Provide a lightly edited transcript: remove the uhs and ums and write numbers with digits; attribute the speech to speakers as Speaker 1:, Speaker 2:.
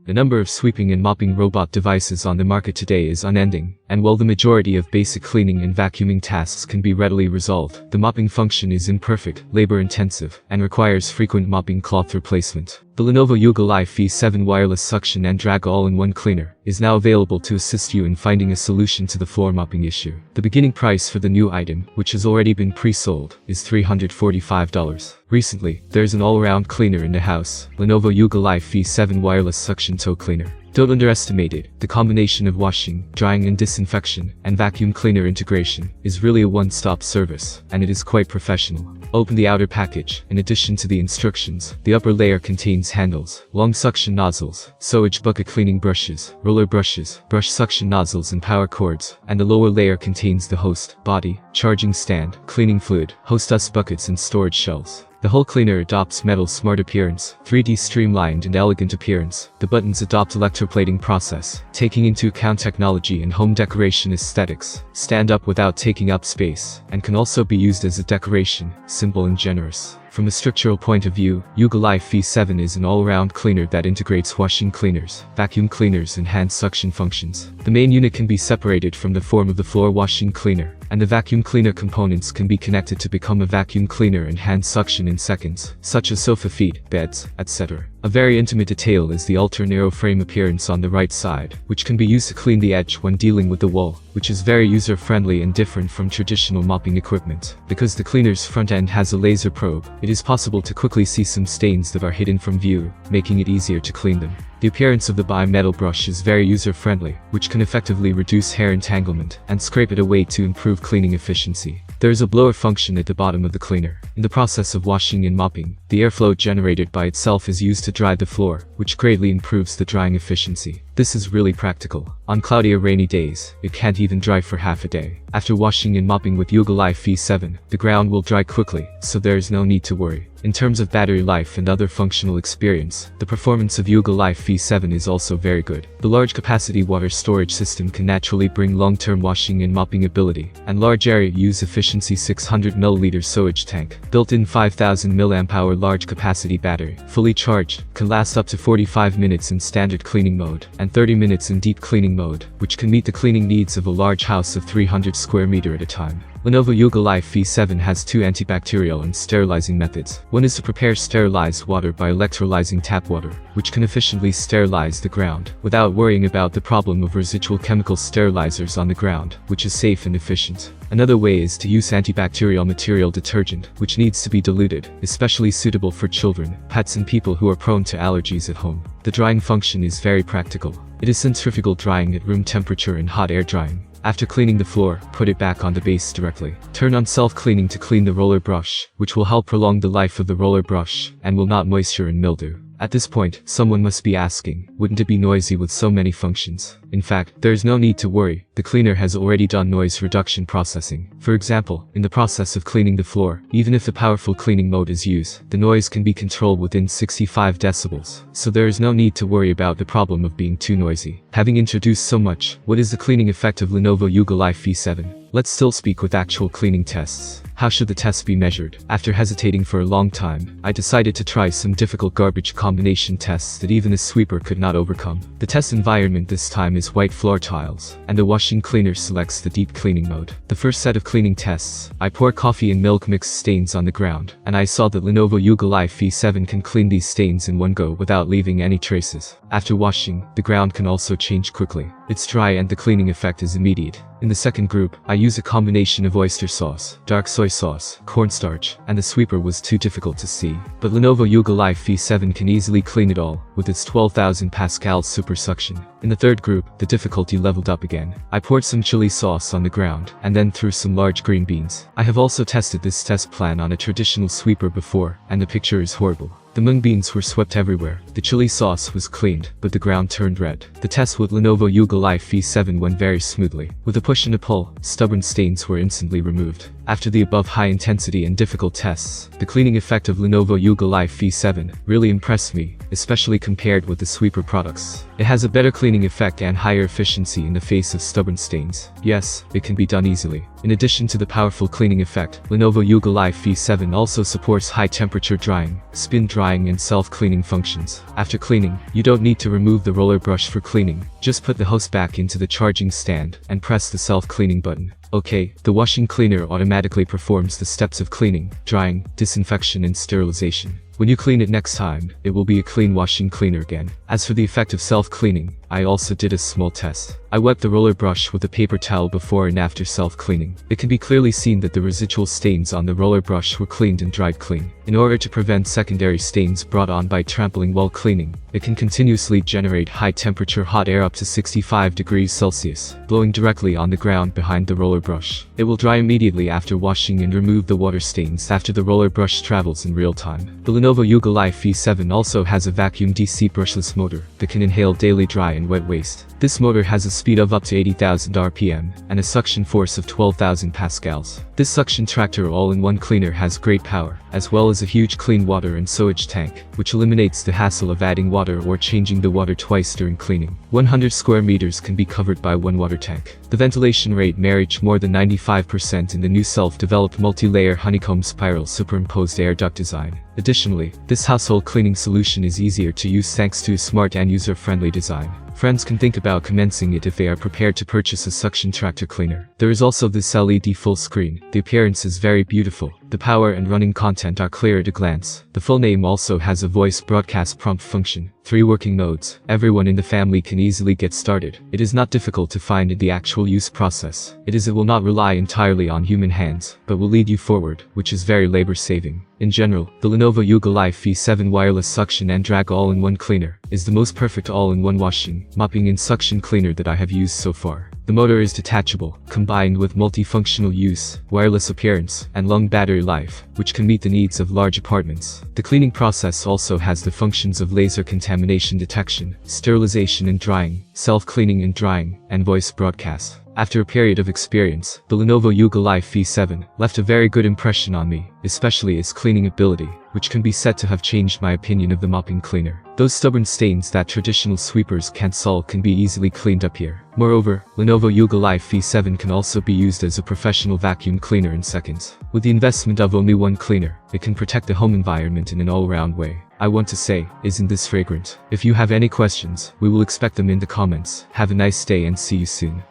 Speaker 1: The number of sweeping and mopping robot devices on the market today is unending, and while the majority of basic cleaning and vacuuming tasks can be readily resolved, the mopping function is imperfect, labor-intensive, and requires frequent mopping cloth replacement. The Lenovo Yoga Life V7 wireless suction and drag all-in-one cleaner is now available to assist you in finding a solution to the floor mopping issue. The beginning price for the new item, which has already been pre-sold, is $345. Recently, there's an all-around cleaner in the house, Lenovo Yoga Life V7 wireless suction toe cleaner. Don't underestimate it. The combination of washing, drying and disinfection, and vacuum cleaner integration is really a one-stop service, and it is quite professional. Open the outer package. In addition to the instructions, the upper layer contains handles, long suction nozzles, sewage bucket cleaning brushes, roller brushes, brush suction nozzles and power cords, and the lower layer contains the host, body, charging stand, cleaning fluid, host dust buckets and storage shelves. The whole cleaner adopts metal smart appearance, 3D streamlined and elegant appearance. The buttons adopt electroplating process, taking into account technology and home decoration aesthetics, stand up without taking up space, and can also be used as a decoration, simple and generous. From a structural point of view, Yoga Life V7 is an all-around cleaner that integrates washing cleaners, vacuum cleaners and hand suction functions. The main unit can be separated from the form of the floor washing cleaner, and the vacuum cleaner components can be connected to become a vacuum cleaner and hand suction in seconds, such as sofa feet, beds, etc. A very intimate detail is the ultra-narrow frame appearance on the right side, which can be used to clean the edge when dealing with the wall, which is very user-friendly and different from traditional mopping equipment. Because the cleaner's front end has a laser probe, it is possible to quickly see some stains that are hidden from view, making it easier to clean them. The appearance of the bi-metal brush is very user-friendly, which can effectively reduce hair entanglement and scrape it away to improve cleaning efficiency. There is a blower function at the bottom of the cleaner. In the process of washing and mopping, the airflow generated by itself is used to dry the floor, which greatly improves the drying efficiency. This is really practical. On cloudy or rainy days, it can't even dry for half a day. After washing and mopping with Yoga Life V7, the ground will dry quickly, so there is no need to worry. In terms of battery life and other functional experience, the performance of Yoga Life V7 is also very good. The large capacity water storage system can naturally bring long-term washing and mopping ability, and large area use efficiency 600 ml sewage tank. Built-in 5000 mAh large capacity battery, fully charged, can last up to 45 minutes in standard cleaning mode, and 30 minutes in deep cleaning mode, which can meet the cleaning needs of a large house of 300 square meter at a time. Lenovo Yoga Life V7 has two antibacterial and sterilizing methods. One is to prepare sterilized water by electrolyzing tap water, which can efficiently sterilize the ground, without worrying about the problem of residual chemical sterilizers on the ground, which is safe and efficient. Another way is to use antibacterial material detergent, which needs to be diluted, especially suitable for children, pets and people who are prone to allergies at home. The drying function is very practical. It is centrifugal drying at room temperature and hot air drying. After cleaning the floor, put it back on the base directly. Turn on self-cleaning to clean the roller brush, which will help prolong the life of the roller brush, and will not moisture and mildew. At this point, someone must be asking, wouldn't it be noisy with so many functions? In fact, there is no need to worry. The cleaner has already done noise reduction processing. For example, in the process of cleaning the floor, even if a powerful cleaning mode is used, the noise can be controlled within 65 decibels. So there is no need to worry about the problem of being too noisy. Having introduced so much, what is the cleaning effect of Lenovo Yoga Life V7? Let's still speak with actual cleaning tests. How should the tests be measured? After hesitating for a long time, I decided to try some difficult garbage combination tests that even a sweeper could not overcome. The test environment this time is white floor tiles, and the washing cleaner selects the deep cleaning mode. The first set of cleaning tests, I pour coffee and milk mixed stains on the ground, and I saw that Lenovo Yoga Life V7 can clean these stains in one go without leaving any traces. After washing, the ground can also change quickly. It's dry and the cleaning effect is immediate. In the second group, I use a combination of oyster sauce, dark soy sauce, cornstarch, and the sweeper was too difficult to see. But Lenovo Yoga Life V7 can easily clean it all, with its 12,000 pascal super suction. In the third group, the difficulty leveled up again. I poured some chili sauce on the ground, and then threw some large green beans. I have also tested this test plan on a traditional sweeper before, and the picture is horrible. The mung beans were swept everywhere. The chili sauce was cleaned, but the ground turned red. The test with Lenovo Yoga Life V7 went very smoothly. With a push and a pull, stubborn stains were instantly removed. After the above high-intensity and difficult tests, the cleaning effect of Lenovo Yoga Life V7 really impressed me, especially compared with the sweeper products. It has a better cleaning effect and higher efficiency in the face of stubborn stains. Yes, it can be done easily. In addition to the powerful cleaning effect, Lenovo Yoga Life V7 also supports high-temperature drying, spin drying and self-cleaning functions. After cleaning, you don't need to remove the roller brush for cleaning. Just put the hose back into the charging stand and press the self-cleaning button. Okay, the washing cleaner automatically performs the steps of cleaning, drying, disinfection and sterilization. When you clean it next time, it will be a clean washing cleaner again. As for the effect of self-cleaning, I also did a small test. I wiped the roller brush with a paper towel before and after self-cleaning. It can be clearly seen that the residual stains on the roller brush were cleaned and dried clean. In order to prevent secondary stains brought on by trampling while cleaning, it can continuously generate high-temperature hot air up to 65 degrees Celsius, blowing directly on the ground behind the roller brush. It will dry immediately after washing and remove the water stains after the roller brush travels in real time. The Lenovo Yoga Life V7 also has a vacuum DC brushless motor that can inhale daily dry and wet waste. This motor has a speed of up to 80,000 RPM and a suction force of 12,000 pascals. This suction tractor all-in-one cleaner has great power, as well as a huge clean water and sewage tank, which eliminates the hassle of adding water or changing the water twice during cleaning. 100 square meters can be covered by one water tank. The ventilation rate marriage more than 95% in the new self-developed multi-layer honeycomb spiral superimposed air duct design. Additionally, this household cleaning solution is easier to use thanks to a smart and user-friendly design. Friends can think about commencing it if they are prepared to purchase a suction tractor cleaner. There is also this LED full screen. The appearance is very beautiful. The power and running content are clear at a glance. The full name also has a voice broadcast prompt function. 3 working modes. Everyone in the family can easily get started. It is not difficult to find in the actual use process. It will not rely entirely on human hands, but will lead you forward, which is very labor-saving. In general, the Lenovo Yoga Life V7 wireless suction and drag all-in-one cleaner is the most perfect all-in-one washing, mopping and suction cleaner that I have used so far. The motor is detachable, combined with multifunctional use, wireless appearance, and long battery life, which can meet the needs of large apartments. The cleaning process also has the functions of laser contamination detection, sterilization and drying, self-cleaning and drying, and voice broadcast. After a period of experience, the Lenovo Yoga Life V7 left a very good impression on me, especially its cleaning ability, which can be said to have changed my opinion of the mopping cleaner. Those stubborn stains that traditional sweepers can't solve can be easily cleaned up here. Moreover, Lenovo Yoga Life V7 can also be used as a professional vacuum cleaner in seconds. With the investment of only one cleaner, it can protect the home environment in an all-round way. I want to say, isn't this fragrant? If you have any questions, we will expect them in the comments. Have a nice day and see you soon.